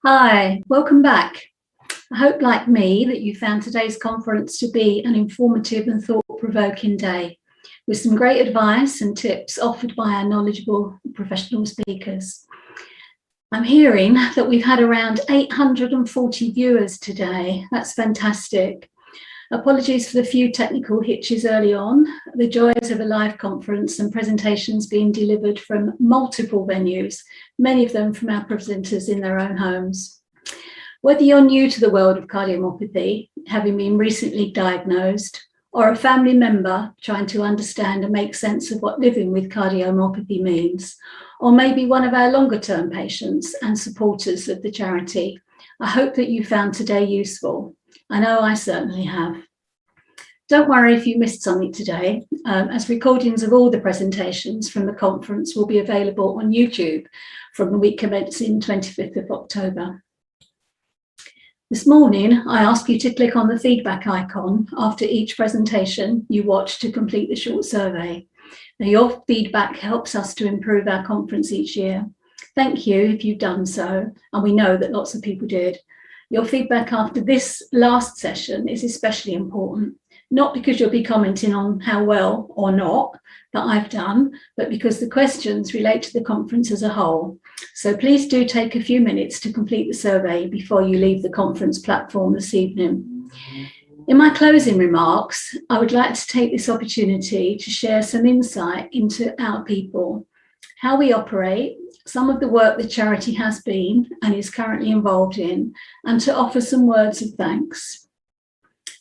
Hi, welcome back. I hope, like me, that you found today's conference to be an informative and thought-provoking day, with some great advice and tips offered by our knowledgeable professional speakers. I'm hearing that we've had around 840 viewers today. That's fantastic. Apologies for the few technical hitches early on. The joys of a live conference and presentations being delivered from multiple venues, many of them from our presenters in their own homes. Whether you're new to the world of cardiomyopathy, having been recently diagnosed, or a family member trying to understand and make sense of what living with cardiomyopathy means, or maybe one of our longer-term patients and supporters of the charity, I hope that you found today useful. I know I certainly have. Don't worry if you missed something today, as recordings of all the presentations from the conference will be available on YouTube from the week commencing 25th of October. This morning, I ask you to click on the feedback icon after each presentation you watch to complete the short survey. Now, your feedback helps us to improve our conference each year. Thank you if you've done so, and we know that lots of people did. Your feedback after this last session is especially important, not because you'll be commenting on how well or not that I've done, but because the questions relate to the conference as a whole. So please do take a few minutes to complete the survey before you leave the conference platform this evening. In my closing remarks, I would like to take this opportunity to share some insight into our people, how we operate, some of the work the charity has been and is currently involved in, and to offer some words of thanks.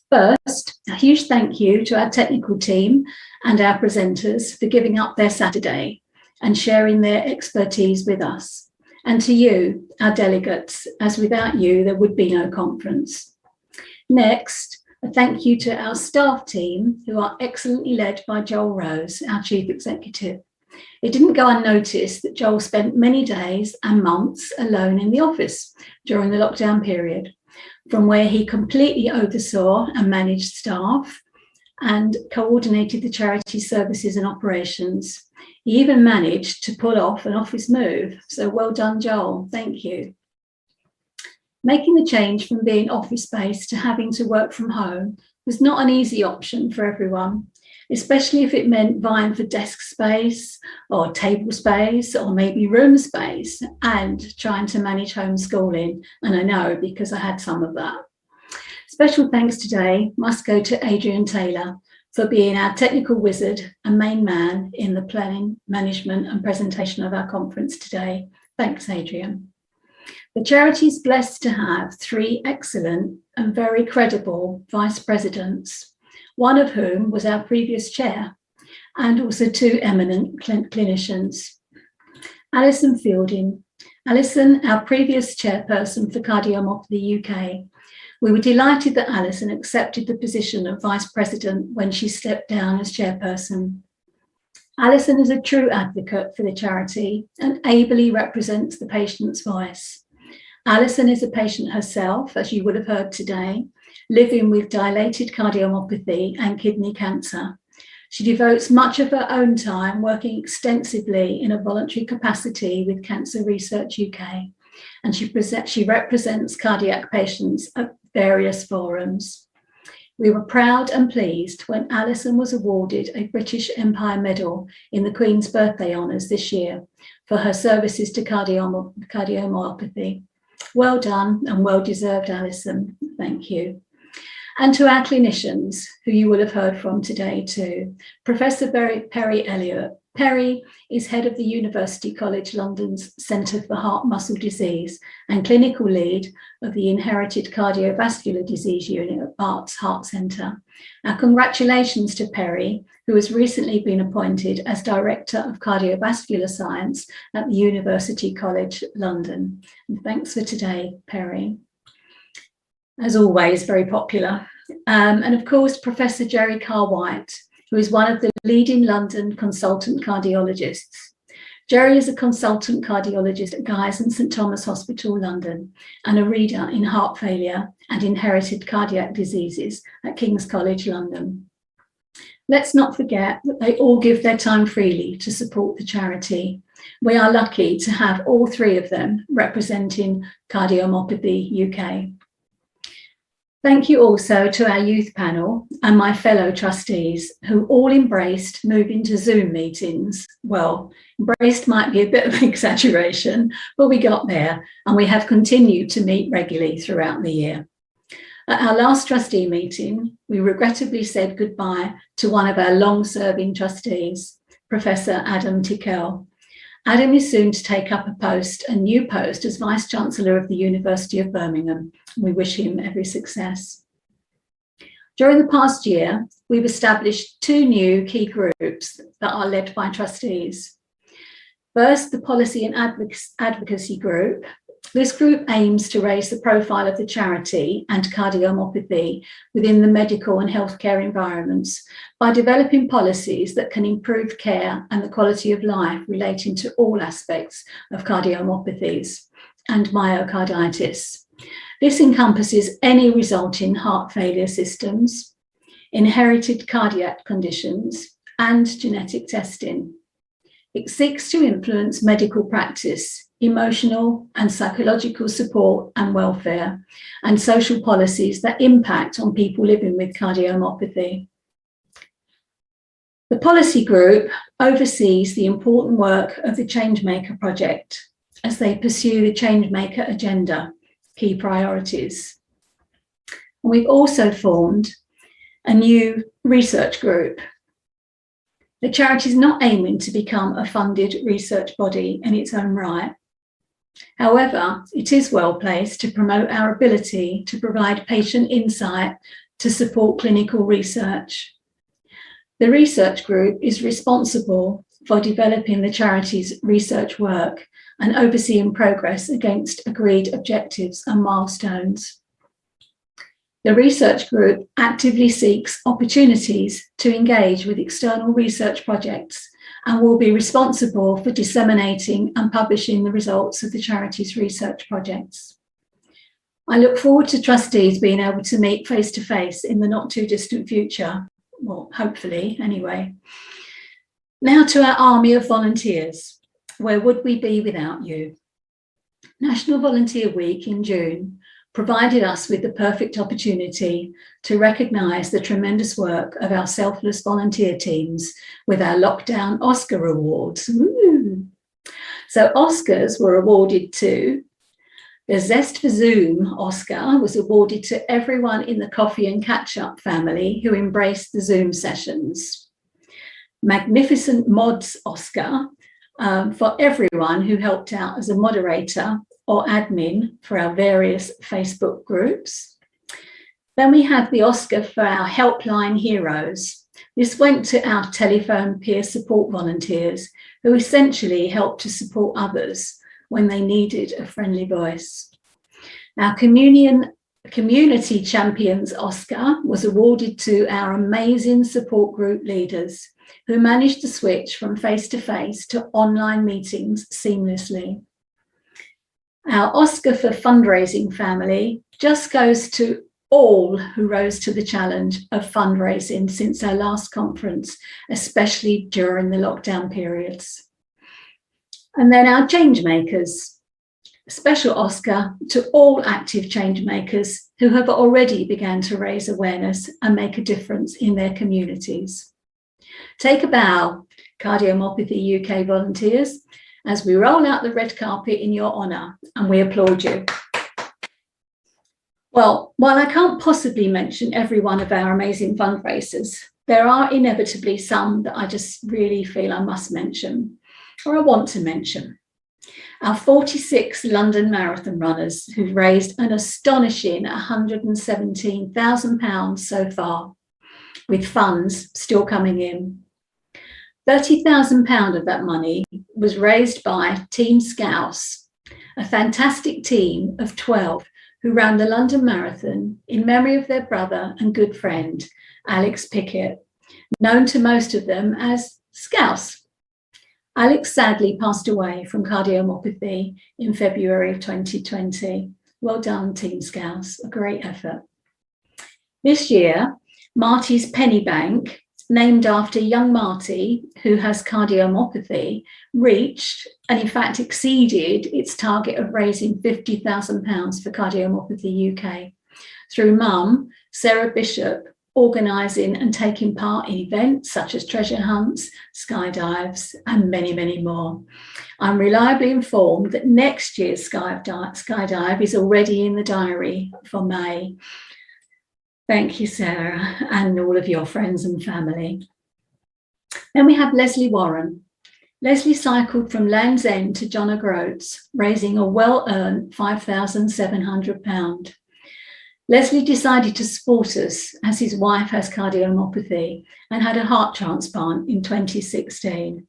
First, a huge thank you to our technical team and our presenters for giving up their Saturday and sharing their expertise with us. And to you, our delegates, as without you, there would be no conference. Next, a thank you to our staff team, who are excellently led by Joel Rose, our Chief Executive. It didn't go unnoticed that Joel spent many days and months alone in the office during the lockdown period, from where he completely oversaw and managed staff and coordinated the charity services and operations. He even managed to pull off an office move. So well done, Joel. Thank you. Making the change from being office-based to having to work from home was not an easy option for everyone, especially if it meant vying for desk space or table space or maybe room space and trying to manage homeschooling. And I know because I had some of that. Special thanks today must go to Adrian Taylor for being our technical wizard and main man in the planning, management and presentation of our conference today. Thanks, Adrian. The charity is blessed to have 3 excellent and very credible vice presidents, one of whom was our previous chair, and also 2 eminent clinicians. Alison Fielding. Alison, our previous chairperson for Cardiomyopathy UK. We were delighted that Alison accepted the position of vice president when she stepped down as chairperson. Alison is a true advocate for the charity and ably represents the patient's voice. Alison is a patient herself, as you would have heard today, living with dilated cardiomyopathy and kidney cancer. She devotes much of her own time working extensively in a voluntary capacity with Cancer Research UK, and she represents cardiac patients at various forums. We were proud and pleased when Alison was awarded a British Empire Medal in the Queen's Birthday Honours this year for her services to cardiomyopathy. Well done and well deserved, Alison. Thank you. And to our clinicians, who you will have heard from today too. Professor Perry Elliot. Perry is head of the University College London's Centre for Heart Muscle Disease and clinical lead of the Inherited Cardiovascular Disease Unit at Bart's Heart Centre. Our congratulations to Perry, who has recently been appointed as Director of Cardiovascular Science at the University College London. And thanks for today, Perry. As always, very popular. And of course, Professor Jerry Carr-White, who is one of the leading London consultant cardiologists. Jerry is a consultant cardiologist at Guy's and St Thomas Hospital, London, and a reader in heart failure and inherited cardiac diseases at King's College, London. Let's not forget that they all give their time freely to support the charity. We are lucky to have all three of them representing Cardiomyopathy UK. Thank you also to our youth panel and my fellow trustees who all embraced moving to Zoom meetings. Well, embraced might be a bit of an exaggeration, but we got there and we have continued to meet regularly throughout the year. At our last trustee meeting, we regrettably said goodbye to one of our long-serving trustees, Professor Adam Tickell. Adam is soon to take up a new post as Vice-Chancellor of the University of Birmingham. We wish him every success. During the past year, we've established two new key groups that are led by trustees. First, the Policy and Advocacy Group. This group aims to raise the profile of the charity and cardiomyopathy within the medical and healthcare environments by developing policies that can improve care and the quality of life relating to all aspects of cardiomyopathies and myocarditis. This encompasses any resulting heart failure systems, inherited cardiac conditions, and genetic testing. It seeks to influence medical practice, emotional and psychological support and welfare, and social policies that impact on people living with cardiomyopathy. The policy group oversees the important work of the Changemaker project as they pursue the Changemaker agenda, key priorities. We've also formed a new research group. The charity is not aiming to become a funded research body in its own right. However, it is well placed to promote our ability to provide patient insight to support clinical research. The research group is responsible for developing the charity's research work and overseeing progress against agreed objectives and milestones. The research group actively seeks opportunities to engage with external research projects and will be responsible for disseminating and publishing the results of the charity's research projects. I look forward to trustees being able to meet face-to-face in the not too distant future, well, hopefully anyway. Now to our army of volunteers. Where would we be without you? National Volunteer Week in June provided us with the perfect opportunity to recognise the tremendous work of our selfless volunteer teams with our lockdown Oscar awards. Ooh. So Oscars were awarded to, the Zest for Zoom Oscar was awarded to everyone in the Coffee and Catch Up family who embraced the Zoom sessions. Magnificent Mods Oscar for everyone who helped out as a moderator or admin for our various Facebook groups. Then we have the Oscar for our Helpline Heroes. This went to our telephone peer support volunteers who essentially helped to support others when they needed a friendly voice. Our Community Champions Oscar was awarded to our amazing support group leaders who managed to switch from face-to-face to online meetings seamlessly. Our Oscar for Fundraising family just goes to all who rose to the challenge of fundraising since our last conference, especially during the lockdown periods. And then our Changemakers, a special Oscar to all active Changemakers who have already begun to raise awareness and make a difference in their communities. Take a bow, Cardiomyopathy UK volunteers, as we roll out the red carpet in your honour and we applaud you. Well, while I can't possibly mention every one of our amazing fundraisers, there are inevitably some that I just really feel I must mention, or I want to mention. Our 46 London Marathon runners who've raised an astonishing £117,000 so far, with funds still coming in. £30,000 of that money was raised by Team Scouse, a fantastic team of 12 who ran the London Marathon in memory of their brother and good friend, Alex Pickett, known to most of them as Scouse. Alex sadly passed away from cardiomyopathy in February 2020. Well done, Team Scouse, a great effort. This year, Marty's Penny Bank named after young Marty, who has cardiomyopathy, reached and in fact exceeded its target of raising £50,000 for Cardiomyopathy UK through Mum, Sarah Bishop, organising and taking part in events such as treasure hunts, skydives, and many, many more. I'm reliably informed that next year's skydive is already in the diary for May. Thank you, Sarah, and all of your friends and family. Then we have Leslie Warren. Leslie cycled from Land's End to John O'Groats, raising a well-earned £5,700. Leslie decided to support us as his wife has cardiomyopathy and had a heart transplant in 2016.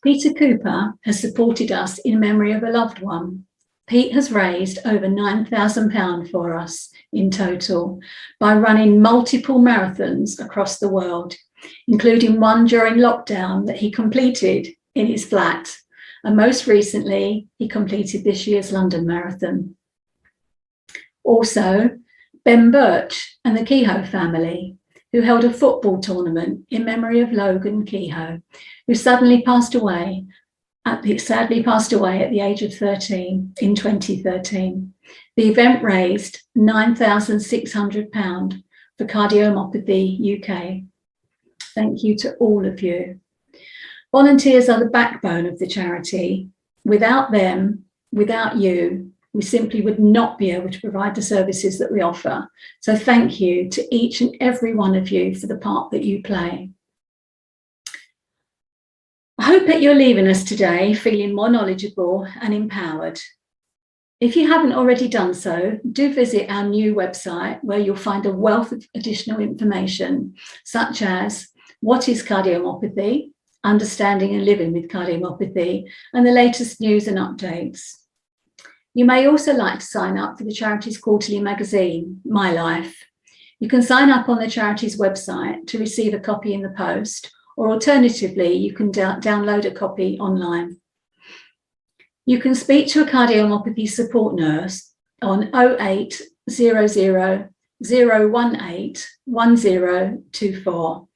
Peter Cooper has supported us in memory of a loved one. Pete has raised over £9,000 for us in total by running multiple marathons across the world, including one during lockdown that he completed in his flat. And most recently, he completed this year's London Marathon. Also, Ben Birch and the Kehoe family, who held a football tournament in memory of Logan Kehoe, who sadly passed away at the age of 13 in 2013. The event raised £9,600 for Cardiomyopathy UK. Thank you to all of you. Volunteers are the backbone of the charity. Without them, without you, we simply would not be able to provide the services that we offer. So thank you to each and every one of you for the part that you play. I hope that you're leaving us today feeling more knowledgeable and empowered. If you haven't already done so, do visit our new website where you'll find a wealth of additional information, such as what is cardiomyopathy, understanding and living with cardiomyopathy, and the latest news and updates. You may also like to sign up for the charity's quarterly magazine, My Life. You can sign up on the charity's website to receive a copy in the post, or alternatively, you can download a copy online. You can speak to a cardiomyopathy support nurse on 0800 018 1024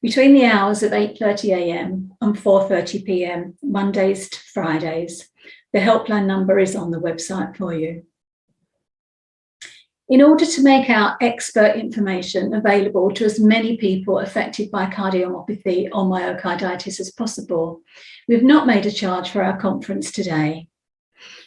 between the hours of 8:30 a.m. and 4:30 p.m, Mondays to Fridays. The helpline number is on the website for you. In order to make our expert information available to as many people affected by cardiomyopathy or myocarditis as possible, we've not made a charge for our conference today.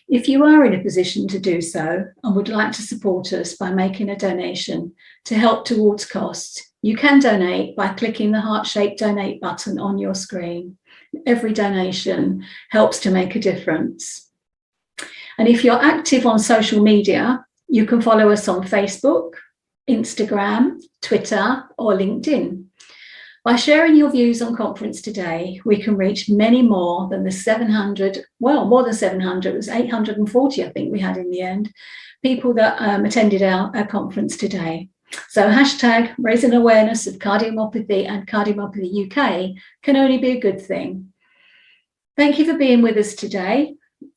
If you are in a position to do so and would like to support us by making a donation to help towards costs, you can donate by clicking the heart-shaped donate button on your screen. Every donation helps to make a difference. And if you're active on social media, you can follow us on Facebook, Instagram, Twitter, or LinkedIn. By sharing your views on conference today, we can reach many more than the 700, well, more than 700, it was 840, I think we had in the end, people that attended our conference today. So hashtag raising awareness of cardiomyopathy and Cardiomyopathy UK can only be a good thing. Thank you for being with us today.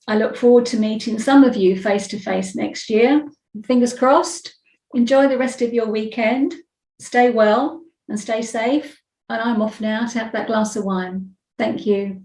I look forward to meeting some of you face-to-face next year. Fingers crossed. Enjoy the rest of your weekend. Stay well and stay safe. And I'm off now to have that glass of wine. Thank you.